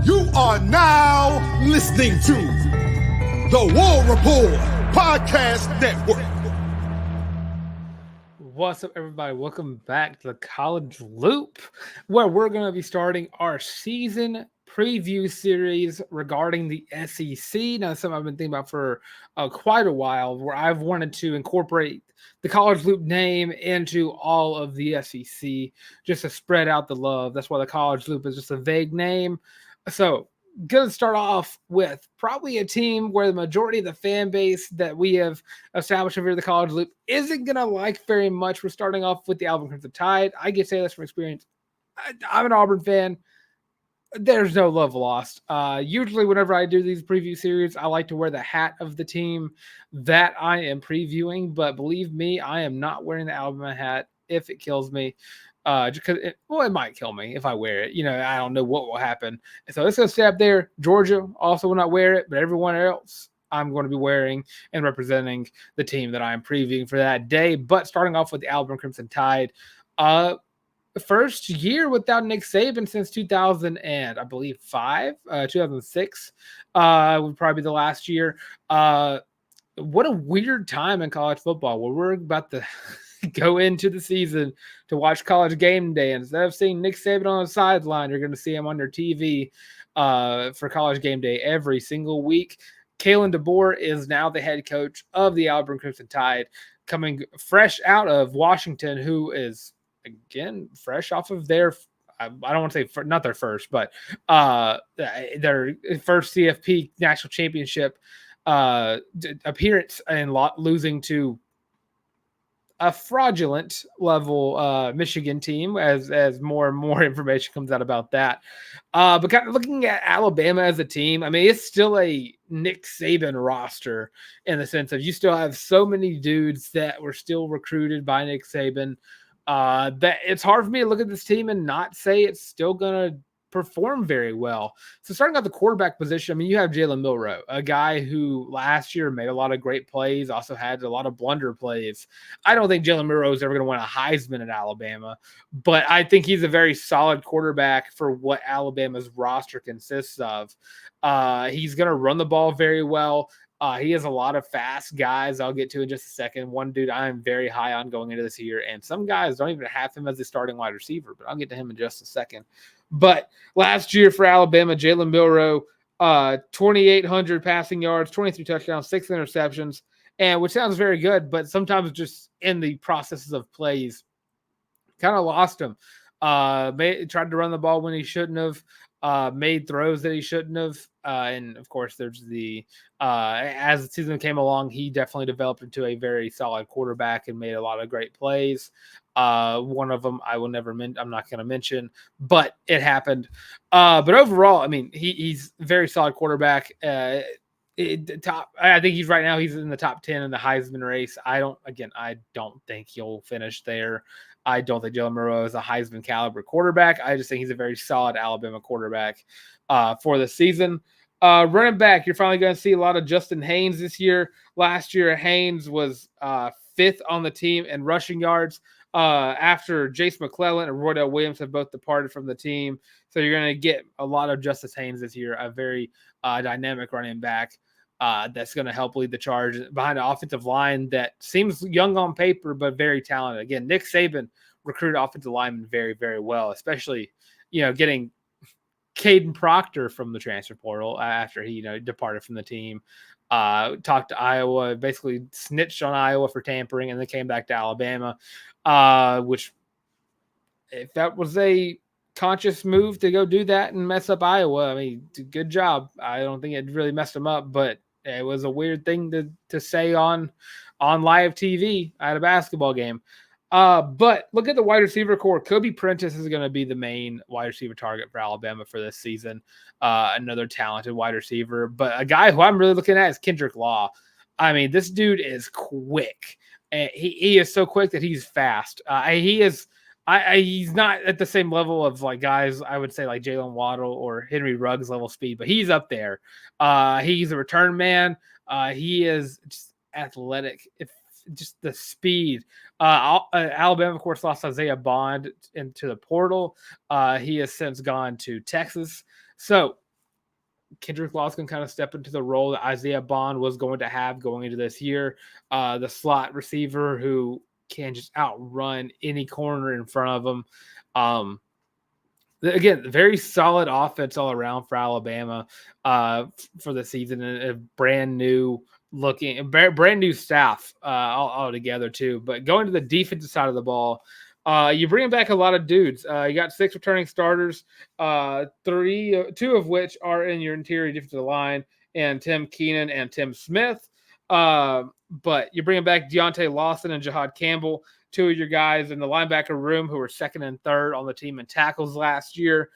You are now listening to the War Report Podcast Network. What's up, everybody? Welcome back to the College Loop, where we're going to be starting our season preview series regarding the SEC. Now, something I've been thinking about for quite a while, where I've wanted to incorporate the College Loop name into all of the SEC just to spread out the love. That's why the College Loop is just a vague name. So, going to start off with probably a team where the majority of the fan base that we have established over the College Loop isn't going to like very much. We're starting off with the Auburn Crimson Tide. I can say this from experience. I'm an Auburn fan. There's no love lost. Usually whenever I do these preview series, I like to wear the hat of the team that I am previewing. But believe me, I am not wearing the Alabama hat if it kills me. Because it might kill me if I wear it. I don't know what will happen. So it's going to stay up there. Georgia also will not wear it, but everyone else I'm going to be wearing and representing the team that I'm previewing for that day. But starting off with the Auburn Crimson Tide, first year without Nick Saban since 2006 would probably be the last year. What a weird time in college football where we're about to go into the season to watch College Game Day. Instead of seeing Nick Saban on the sideline, you're going to see him on your TV for College Game Day every single week. Kalen DeBoer is now the head coach of the Auburn Crimson Tide, coming fresh out of Washington, who is, again, fresh off of their – I don't want to say not their first, but their first CFP national championship appearance and losing to a fraudulent level Michigan team as more and more information comes out about that. But kind of looking at Alabama as a team, I mean, it's still a Nick Saban roster in the sense of you still have so many dudes that were still recruited by Nick Saban that it's hard for me to look at this team and not say it's still going to perform very well. So starting out the quarterback position, I mean, you have Jalen Milroe, a guy who last year made a lot of great plays, also had a lot of blunder plays. I don't think Jalen Milroe is ever going to win a Heisman at Alabama, but I think he's a very solid quarterback for what Alabama's roster consists of. He's going to run the ball very well. He has a lot of fast guys I'll get to in just a second. One dude I'm very high on going into this year, and some guys don't even have him as a starting wide receiver, but I'll get to him in just a second. But last year for Alabama, Jalen Milroe, 2,800 passing yards, 23 touchdowns, 6 interceptions, and which sounds very good, but sometimes just in the processes of plays, kind of lost him. Tried to run the ball when he shouldn't have. Made throws that he shouldn't have. And of course, there's as the season came along, he definitely developed into a very solid quarterback and made a lot of great plays. One of them I'm not going to mention, but it happened. But overall, I mean, he's a very solid quarterback. I think he's in the top 10 in the Heisman race. I don't think he'll finish there. I don't think Jalen Milroe is a Heisman caliber quarterback. I just think he's a very solid Alabama quarterback for the season. Running back, you're finally going to see a lot of Justin Haynes this year. Last year, Haynes was 5th on the team in rushing yards after Jace McClellan and Roydell Williams have both departed from the team. So you're going to get a lot of Justice Haynes this year, a very dynamic running back. That's going to help lead the charge behind an offensive line that seems young on paper, but very talented. Again, Nick Saban recruited offensive linemen very, very well, especially, getting Caden Proctor from the transfer portal after he, departed from the team. Talked to Iowa, basically snitched on Iowa for tampering, and then came back to Alabama, which if that was a conscious move to go do that and mess up Iowa, I mean, good job. I don't think it really messed them up, but it was a weird thing to say on live TV at a basketball game. But look at the wide receiver core. Kobe Prentice is going to be the main wide receiver target for Alabama for this season. Another talented wide receiver, but a guy who I'm really looking at is Kendrick Law. I mean, this dude is quick. And he is so quick that he's fast. He's not at the same level of like guys, I would say like Jalen Waddle or Henry Ruggs level speed, but he's up there. He's a return man. He is just athletic. Just the speed. Alabama, of course, lost Isaiah Bond into the portal. He has since gone to Texas. So Kendrick Laws can kind of step into the role that Isaiah Bond was going to have going into this year. The slot receiver who can just outrun any corner in front of him. Again, very solid offense all around for Alabama for the season, and a brand new staff all together too. But going to the defensive side of the ball, you bring back a lot of dudes. You got 6 returning starters, 2 of which are in your interior defensive line, and Tim Keenan and Tim Smith. But you bring back Deontay Lawson and Jahad Campbell, 2 of your guys in the linebacker room who were 2nd and 3rd on the team in tackles last year.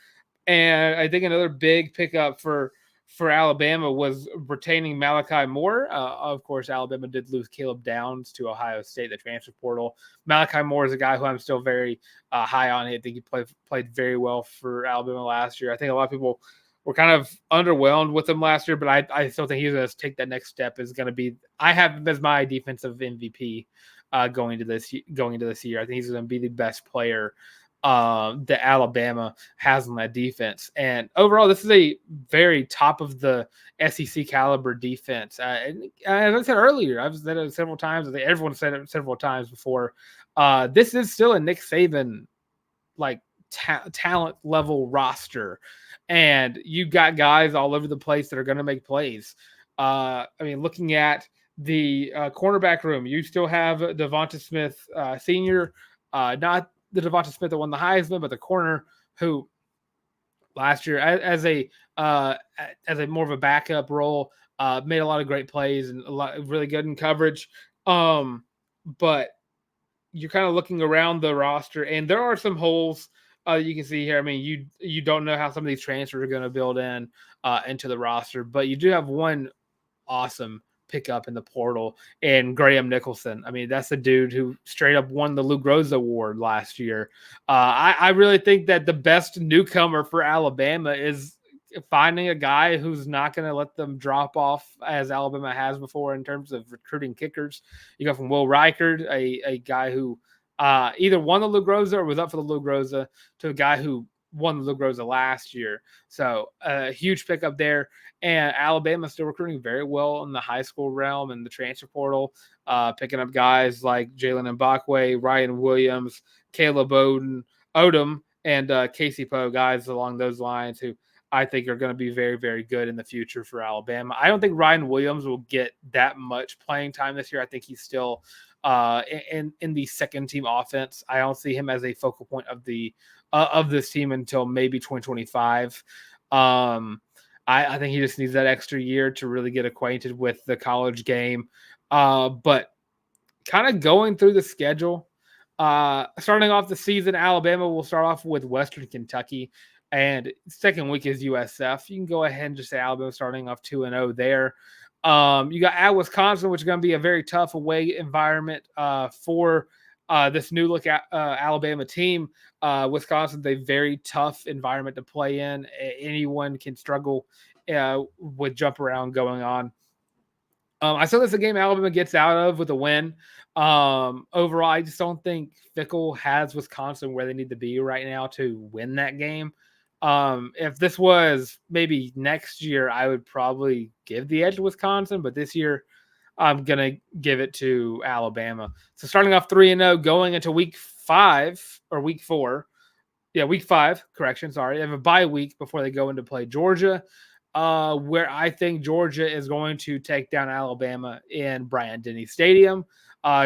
And I think another big pickup for Alabama was retaining Malachi Moore. Of course, Alabama did lose Caleb Downs to Ohio State, the transfer portal. Malachi Moore is a guy who I'm still very high on. I think he played very well for Alabama last year. I think a lot of people were kind of underwhelmed with him last year, but I still think he's going to take that next step. Is going to be, I have him as my defensive MVP going into this year. I think he's going to be the best player that Alabama has on that defense. And overall, this is a very top of the SEC caliber defense. And as I said earlier, I've said it several times. I think everyone said it several times before. This is still a Nick Saban like talent level roster, and you got guys all over the place that are going to make plays. I mean, looking at the cornerback room, you still have Devonta Smith Sr., not the Devonta Smith that won the Heisman, but the corner who last year as a more of a backup role made a lot of great plays and a lot really good in coverage. But you're kind of looking around the roster, and there are some holes you can see here. I mean, you don't know how some of these transfers are going to build into the roster, but you do have one awesome pickup in the portal and Graham Nicholson. I mean, that's the dude who straight up won the Lou Groza Award last year. I really think that the best newcomer for Alabama is finding a guy who's not going to let them drop off as Alabama has before in terms of recruiting kickers. You go from Will Reichard, a guy who either won the Lou Groza or was up for the Lou Groza, to a guy who won the Lou Groza last year. So a huge pickup there. And Alabama's still recruiting very well in the high school realm and the transfer portal, picking up guys like Jalen Mbakwe, Ryan Williams, Caleb Odom, and Casey Poe, guys along those lines who I think are going to be very, very good in the future for Alabama. I don't think Ryan Williams will get that much playing time this year. I think he's still in the second team offense. I don't see him as a focal point of this team until maybe 2025. I think he just needs that extra year to really get acquainted with the college game. But kind of going through the schedule, starting off the season, Alabama will start off with Western Kentucky, and second week is USF. You can go ahead and just say Alabama starting off 2-0 there. You got at Wisconsin, which is going to be a very tough away environment for this new look at Alabama team. Wisconsin's a very tough environment to play in. Anyone can struggle with jump around going on. I saw this a game Alabama gets out of with a win. Overall, I just don't think Fickle has Wisconsin where they need to be right now to win that game. If this was maybe next year, I would probably give the edge to Wisconsin, but this year I'm going to give it to Alabama. So starting off 3-0, going into week 4. Yeah, week 5, correction, sorry. They have a bye week before they go into play Georgia, where I think Georgia is going to take down Alabama in Bryant-Denny Stadium.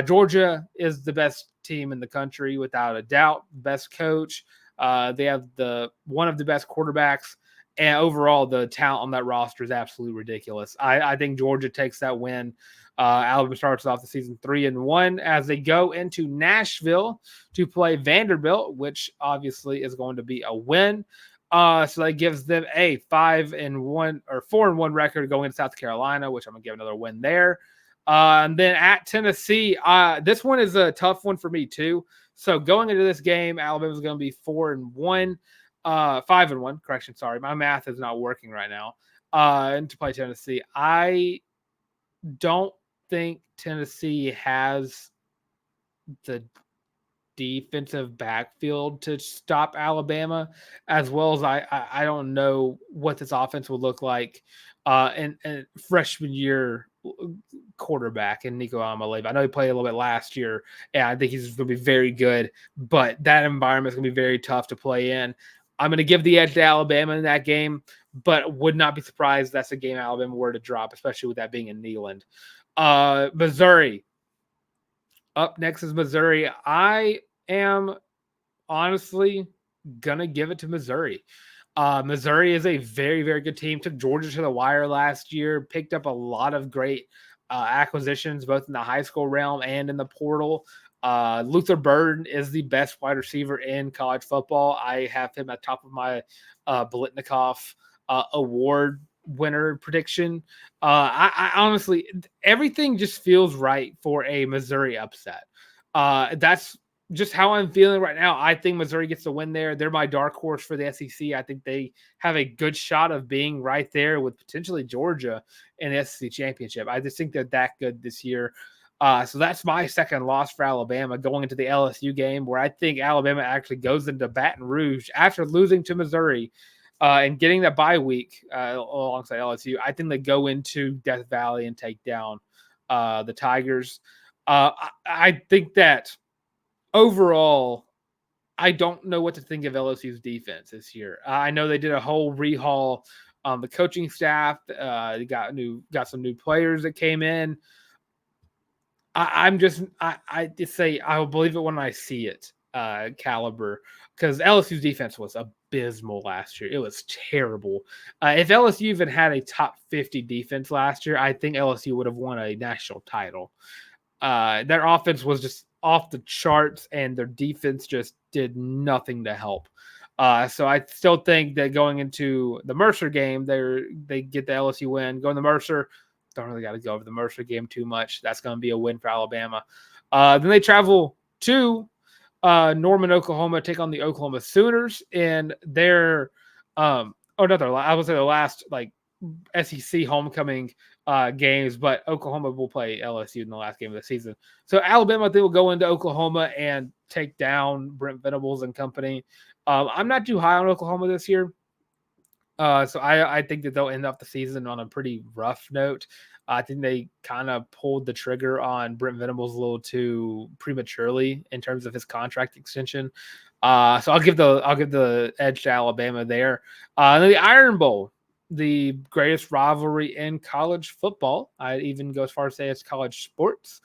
Georgia is the best team in the country, without a doubt, best coach. They have one of the best quarterbacks, and overall the talent on that roster is absolutely ridiculous. I think Georgia takes that win. Alabama starts off the season 3-1 as they go into Nashville to play Vanderbilt, which obviously is going to be a win. So that gives them a 5-1 or 4-1 record going to South Carolina, which I'm gonna give another win there. And then at Tennessee, this one is a tough one for me too. So going into this game, Alabama's going to be 4-1, 5-1. Correction, sorry, my math is not working right now. And to play Tennessee, I don't think Tennessee has the defensive backfield to stop Alabama, as well as I don't know what this offense will look like and freshman year quarterback in Nico Amalave. I know he played a little bit last year, and I think he's going to be very good, but that environment is going to be very tough to play in. I'm going to give the edge to Alabama in that game, but would not be surprised that's a game Alabama were to drop, especially with that being in Neyland. Missouri. Up next is Missouri. I am honestly going to give it to Missouri. Missouri is a very, very good team. Took Georgia to the wire last year, picked up a lot of great acquisitions, both in the high school realm and in the portal. Luther Burden is the best wide receiver in college football. I have him at top of my Biletnikoff award winner prediction. I honestly, everything just feels right for a Missouri upset. That's just how I'm feeling right now. I think Missouri gets the win there. They're my dark horse for the SEC. I think they have a good shot of being right there with potentially Georgia in the SEC championship. I just think they're that good this year. So that's my second loss for Alabama going into the LSU game, where I think Alabama actually goes into Baton Rouge after losing to Missouri and getting that bye week alongside LSU. I think they go into Death Valley and take down the Tigers. I think that overall, I don't know what to think of LSU's defense this year. I know they did a whole rehaul on the coaching staff. They got some new players that came in. I just say I will believe it when I see it. Caliber, because LSU's defense was abysmal last year. It was terrible. If LSU even had a top 50 defense last year, I think LSU would have won a national title. Their offense was just off the charts, and their defense just did nothing to help. So I still think that going into the Mercer game, they get the LSU win. Going to Mercer, don't really got to go over the Mercer game too much. That's going to be a win for Alabama. Then they travel to Norman, Oklahoma, take on the Oklahoma Sooners in their I would say the last SEC homecoming games, but Oklahoma will play LSU in the last game of the season. So Alabama, they will go into Oklahoma and take down Brent Venables and company. I'm not too high on Oklahoma this year. So I think that they'll end up the season on a pretty rough note. I think they kind of pulled the trigger on Brent Venables a little too prematurely in terms of his contract extension. So I'll give the edge to Alabama there. And then the Iron Bowl, the greatest rivalry in college football. I'd even go as far as say it's college sports.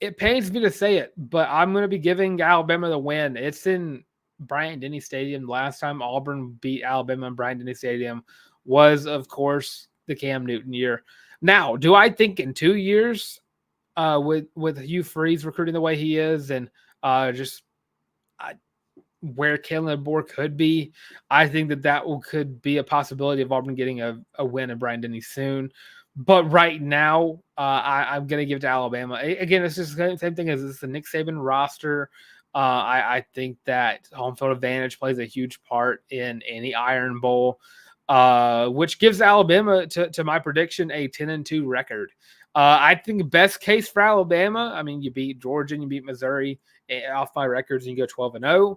It pains me to say it, but I'm going to be giving Alabama the win. It's in Bryant-Denny Stadium. Last time Auburn beat Alabama in Bryant-Denny Stadium was, of course, the Cam Newton year. Now, do I think in 2 years, with Hugh Freeze recruiting the way he is, and where Kalen DeBoer could be, I think that could be a possibility of Auburn getting a win in Bryant-Denny soon. But right now, I'm going to give it to Alabama. Again, it's just the same thing as it's the Nick Saban roster. I think that home field advantage plays a huge part in any Iron Bowl, which gives Alabama, to my prediction, a 10-2 record. I think best case for Alabama, I mean, you beat Georgia and you beat Missouri off my records and you go 12-0.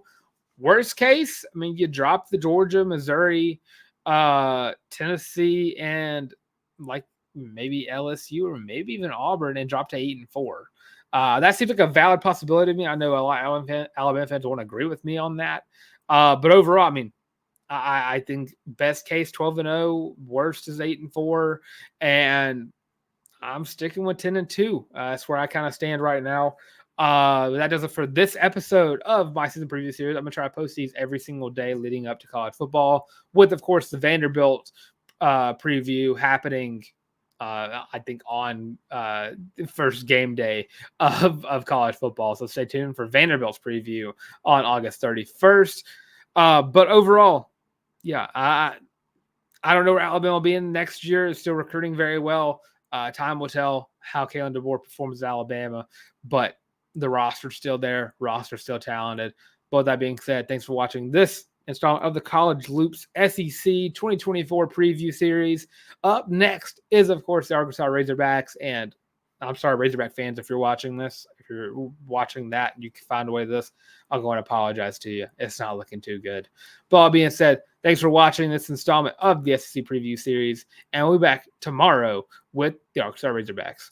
Worst case, I mean, you drop the Georgia, Missouri, Tennessee, and maybe LSU or maybe even Auburn and drop to 8-4. That seems like a valid possibility to me. I know a lot of Alabama fans won't agree with me on that. But overall, I mean, I think best case 12-0, worst is 8-4, and I'm sticking with 10-2. That's where I kind of stand right now. That does it for this episode of my season preview series. I'm gonna try to post these every single day leading up to college football, with of course the Vanderbilt preview happening. I think on first game day of college football. So stay tuned for Vanderbilt's preview on August 31st. But overall, yeah, I don't know where Alabama will be in next year. It's still recruiting very well. Time will tell how Kalen DeBoer performs at Alabama, but the roster's still there. Roster's still talented. But that being said, thanks for watching this installment of the College Loops SEC 2024 preview series. Up next is, of course, the Arkansas Razorbacks. And I'm sorry, Razorback fans, if you're watching this, if you're watching that and you can find a way to this, I'll go and apologize to you. It's not looking too good. But all being said, thanks for watching this installment of the SEC Preview Series, and we'll be back tomorrow with the Arkansas Razorbacks.